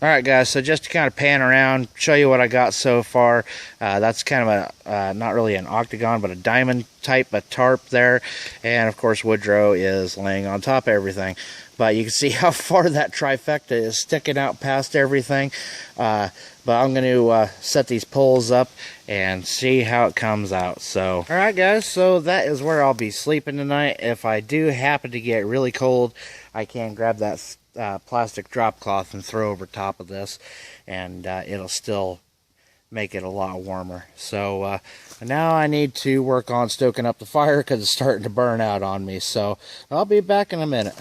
Alright guys, so just to kind of pan around, show you what I got so far. That's kind of a, not really an octagon, but a diamond type of tarp there. And of course Woodrow is laying on top of everything. But you can see how far that trifecta is sticking out past everything. But I'm going to set these poles up and see how it comes out. So, alright guys, so that is where I'll be sleeping tonight. If I do happen to get really cold, I can grab that plastic drop cloth and throw over top of this, and it'll still make it a lot warmer. So now I need to work on stoking up the fire because it's starting to burn out on me. So I'll be back in a minute.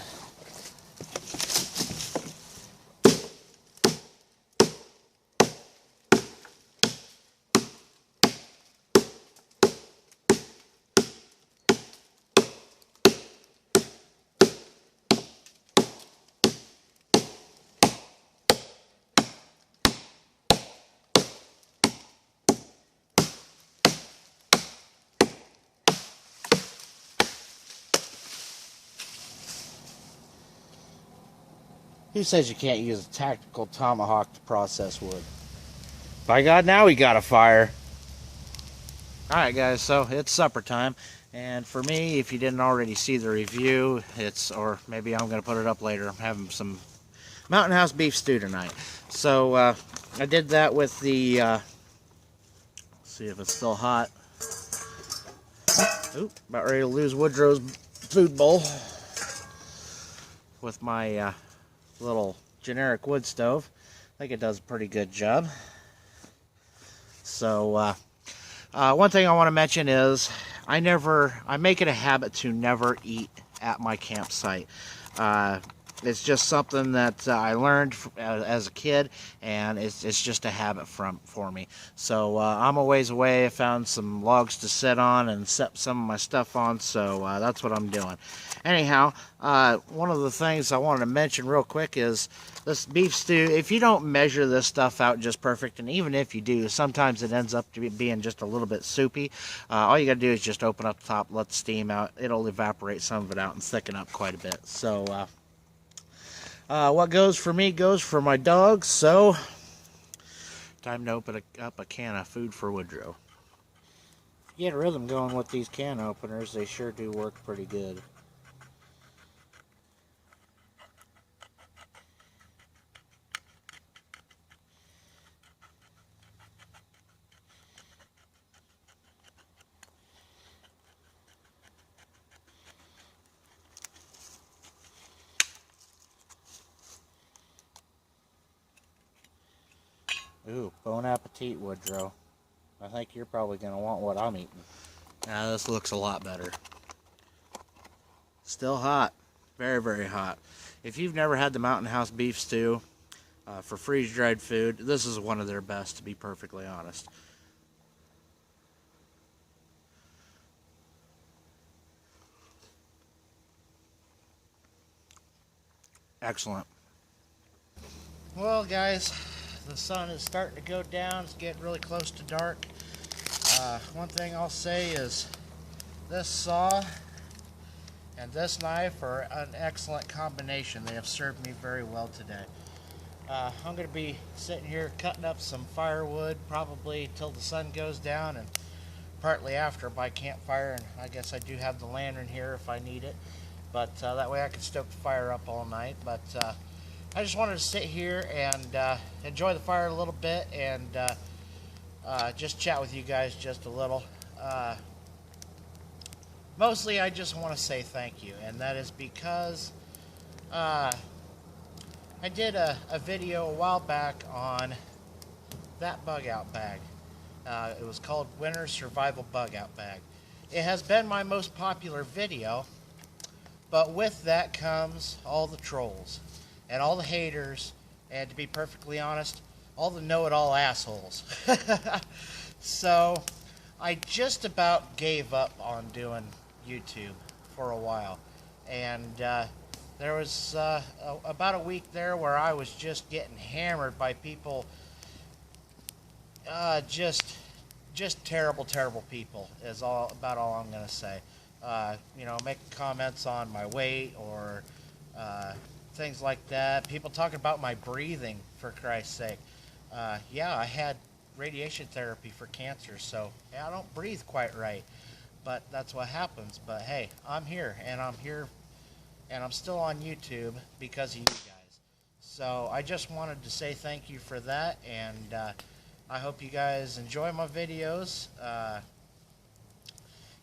Who says you can't use a tactical tomahawk to process wood? By God, now we got a fire. Alright guys, so it's supper time. And for me, if you didn't already see the review, or maybe I'm going to put it up later, I'm having some Mountain House beef stew tonight. So I did that with the, let's see if it's still hot. Oop, about ready to lose Woodrow's food bowl. With my little generic wood stove. I think it does a pretty good job. So one thing I want to mention is I make it a habit to never eat at my campsite. It's just something that I learned as a kid, and it's just a habit for me. So I'm a ways away. I found some logs to sit on and set some of my stuff on, so that's what I'm doing. Anyhow, one of the things I wanted to mention real quick is this beef stew. If you don't measure this stuff out just perfect, and even if you do, sometimes it ends up being just a little bit soupy. All you got to do is just open up the top, let the steam out. It'll evaporate some of it out and thicken up quite a bit. So what goes for me goes for my dogs, so time to open up a can of food for Woodrow. Get a rhythm going with these can openers, they sure do work pretty good. Ooh, bon appetit, Woodrow. I think you're probably going to want what I'm eating. Now this looks a lot better. Still hot. Very, very hot. If you've never had the Mountain House beef stew for freeze-dried food, this is one of their best, to be perfectly honest. Excellent. Well, guys, the sun is starting to go down. It's getting really close to dark. One thing I'll say is this saw and this knife are an excellent combination. They have served me very well today. I'm going to be sitting here cutting up some firewood probably till the sun goes down, and partly after by campfire. And I guess I do have the lantern here if I need it, but that way I can stoke the fire up all night. But I just wanted to sit here and enjoy the fire a little bit, and just chat with you guys just a little. Mostly I just want to say thank you, and that is because I did a video a while back on that bug out bag. It was called Winter Survival Bug Out Bag. It has been my most popular video, but with that comes all the trolls and all the haters, and to be perfectly honest, all the know-it-all assholes. So I just about gave up on doing YouTube for a while, and there was about a week there where I was just getting hammered by people, just terrible people is about all I'm gonna say. You know, making comments on my weight, or things like that. People talking about my breathing, for Christ's sake. Yeah, I had radiation therapy for cancer, so yeah, I don't breathe quite right. But that's what happens. But hey, I'm here, and I'm still on YouTube because of you guys. So I just wanted to say thank you for that, and I hope you guys enjoy my videos.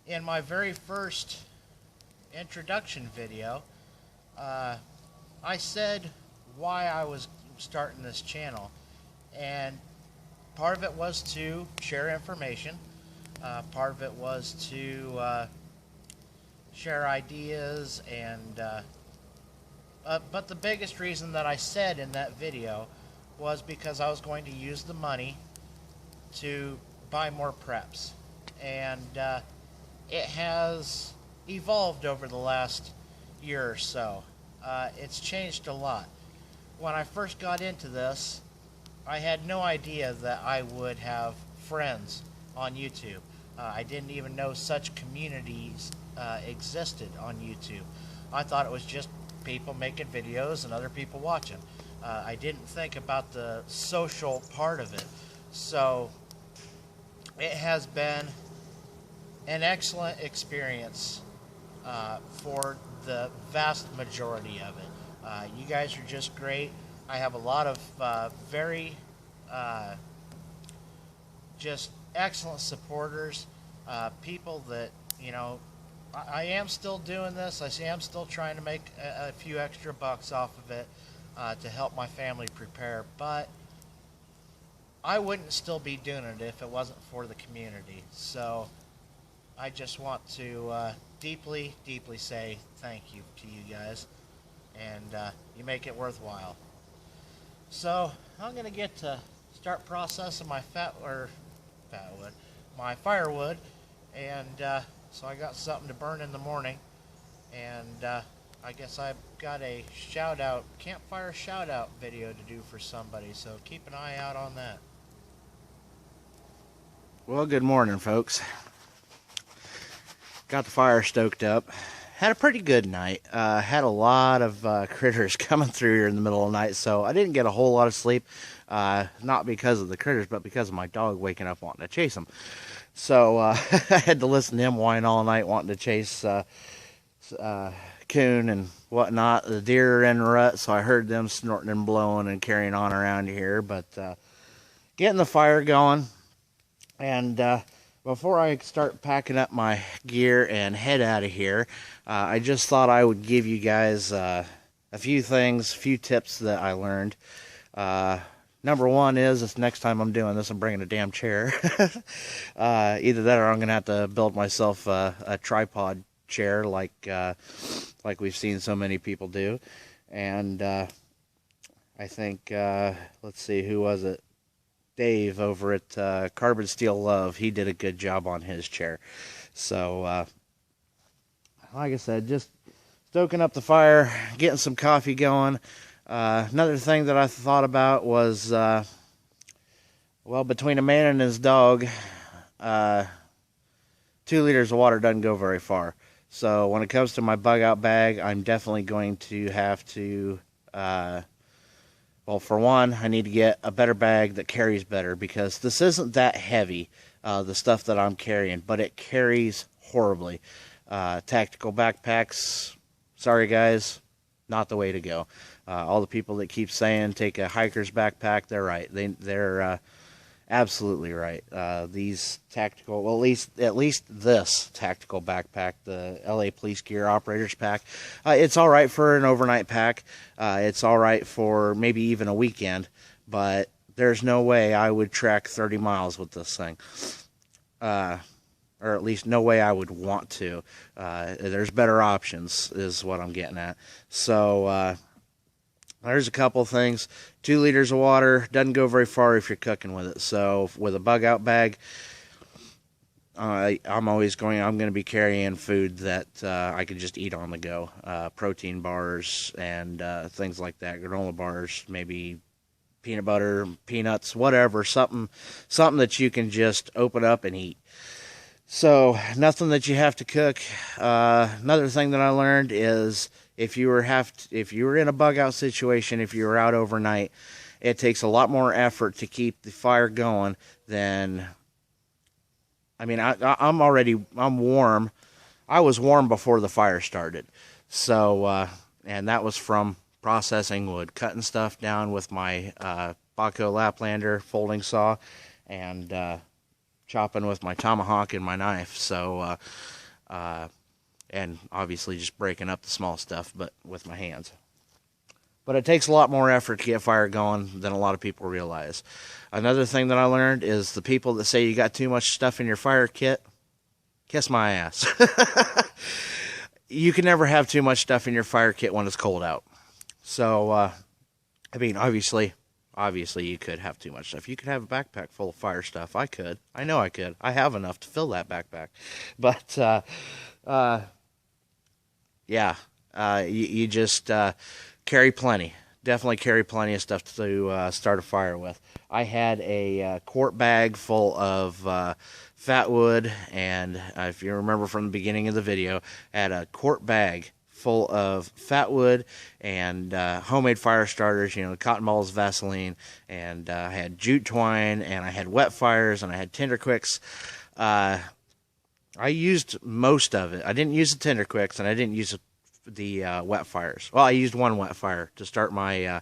In my very first introduction video, I said why I was starting this channel, and part of it was to share information. Part of it was to share ideas, and but the biggest reason that I said in that video was because I was going to use the money to buy more preps, and it has evolved over the last year or so. It's changed a lot. When I first got into this, I had no idea that I would have friends on YouTube. I didn't even know such communities existed on YouTube. I thought it was just people making videos and other people watching. I didn't think about the social part of it. So it has been an excellent experience for the vast majority of it. You guys are just great. I have a lot of very just excellent supporters, people that, you know, I am still doing this. I am still trying to make a few extra bucks off of it to help my family prepare, but I wouldn't still be doing it if it wasn't for the community. So I just want to deeply, deeply say thank you to you guys, and you make it worthwhile. So I'm gonna get to start processing my my firewood, and so I got something to burn in the morning, and I guess I've got a campfire shout out video to do for somebody, so keep an eye out on that. Well, good morning, folks. Got the fire stoked up. Had a pretty good night. Had a lot of critters coming through here in the middle of the night, so I didn't get a whole lot of sleep. Not because of the critters, but because of my dog waking up wanting to chase them. So I had to listen to him whine all night wanting to chase coon and whatnot. The deer are in rut, so I heard them snorting and blowing and carrying on around here. But getting the fire going, and before I start packing up my gear and head out of here, I just thought I would give you guys a few tips that I learned. Number one is next time I'm doing this, I'm bringing a damn chair. Either that or I'm going to have to build myself a tripod chair like we've seen so many people do. And I think, let's see, who was it? Dave over at Carbon Steel Love, he did a good job on his chair. So, like I said, just stoking up the fire, getting some coffee going. Another thing that I thought about was, well, between a man and his dog, 2 liters of water doesn't go very far. So when it comes to my bug out bag, I'm definitely going to have to, well, for one, I need to get a better bag that carries better, because this isn't that heavy, the stuff that I'm carrying, but it carries horribly. Tactical backpacks, sorry guys, not the way to go. All the people that keep saying take a hiker's backpack, they're right. They're absolutely right. These tactical, well, at least this tactical backpack, the LA Police Gear Operators Pack, it's all right for an overnight pack. It's all right for maybe even a weekend, but there's no way I would trek 30 miles with this thing. Or at least no way I would want to. There's better options, is what I'm getting at. So, there's a couple of things. 2 liters of water doesn't go very far if you're cooking with it. So with a bug out bag, I'm going to be carrying food that I can just eat on the go. Protein bars and things like that. Granola bars, maybe peanut butter, peanuts, whatever. Something that you can just open up and eat. So nothing that you have to cook. Another thing that I learned is, if you were in a bug out situation, if you were out overnight, it takes a lot more effort to keep the fire going than, I mean, I'm warm. I was warm before the fire started. So, and that was from processing wood, cutting stuff down with my Baco Laplander folding saw, and chopping with my tomahawk and my knife. So, and obviously just breaking up the small stuff, but with my hands. But it takes a lot more effort to get fire going than a lot of people realize. Another thing that I learned is the people that say you got too much stuff in your fire kit, kiss my ass. You can never have too much stuff in your fire kit when it's cold out. So, I mean, obviously you could have too much stuff. You could have a backpack full of fire stuff. I could. I know I could. I have enough to fill that backpack. But, yeah, you just carry plenty. Definitely carry plenty of stuff to start a fire with. I had a quart bag full of fat wood, and if you remember from the beginning of the video, I had a quart bag full of fat wood and homemade fire starters, you know, cotton balls, Vaseline, and I had jute twine, and I had wet fires, and I had Tinder Quicks. I used most of it. I didn't use the Tinder Quicks, and I didn't use the wet fires. Well, I used one wet fire to start my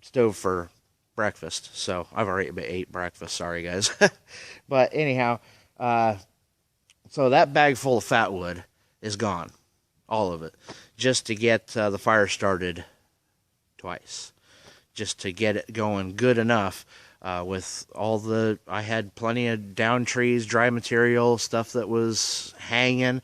stove for breakfast. So I've already ate breakfast. Sorry, guys. But anyhow, so that bag full of fat wood is gone. All of it. Just to get the fire started twice. Just to get it going good enough. With all I had plenty of down trees, dry material, stuff that was hanging,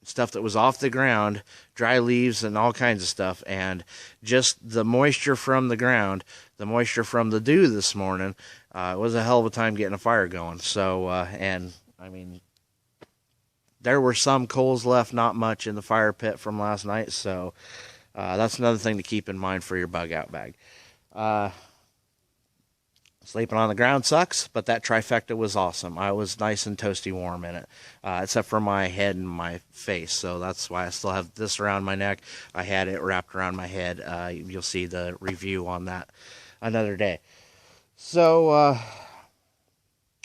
stuff that was off the ground, dry leaves and all kinds of stuff, and just the moisture from the ground, the moisture from the dew this morning, it was a hell of a time getting a fire going. So, and I mean, there were some coals left, not much in the fire pit from last night, so that's another thing to keep in mind for your bug out bag. Sleeping on the ground sucks, but that trifecta was awesome. I was nice and toasty warm in it, except for my head and my face. So that's why I still have this around my neck. I had it wrapped around my head. You'll see the review on that another day. So,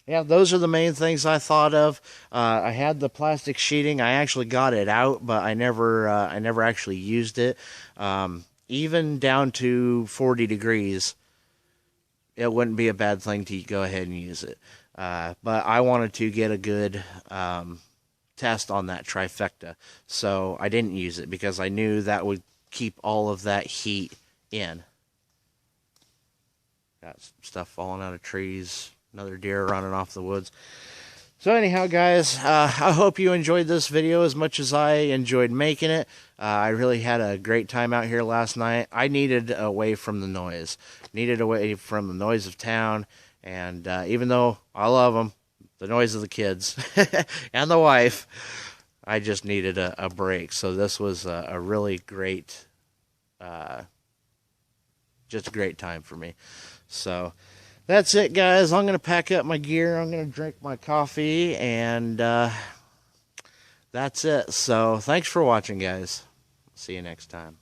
yeah, those are the main things I thought of. I had the plastic sheeting. I actually got it out, but I never actually used it. Even down to 40 degrees. It wouldn't be a bad thing to go ahead and use it. But I wanted to get a good test on that trifecta. So I didn't use it because I knew that would keep all of that heat in. Got stuff falling out of trees. Another deer running off the woods. So anyhow, guys, I hope you enjoyed this video as much as I enjoyed making it. I really had a great time out here last night. I needed away from the noise. Needed away from the noise of town. And even though I love them, the noise of the kids and the wife, I just needed a break. So this was a really great, just a great time for me. So that's it, guys. I'm going to pack up my gear. I'm going to drink my coffee, and that's it. So thanks for watching, guys. See you next time.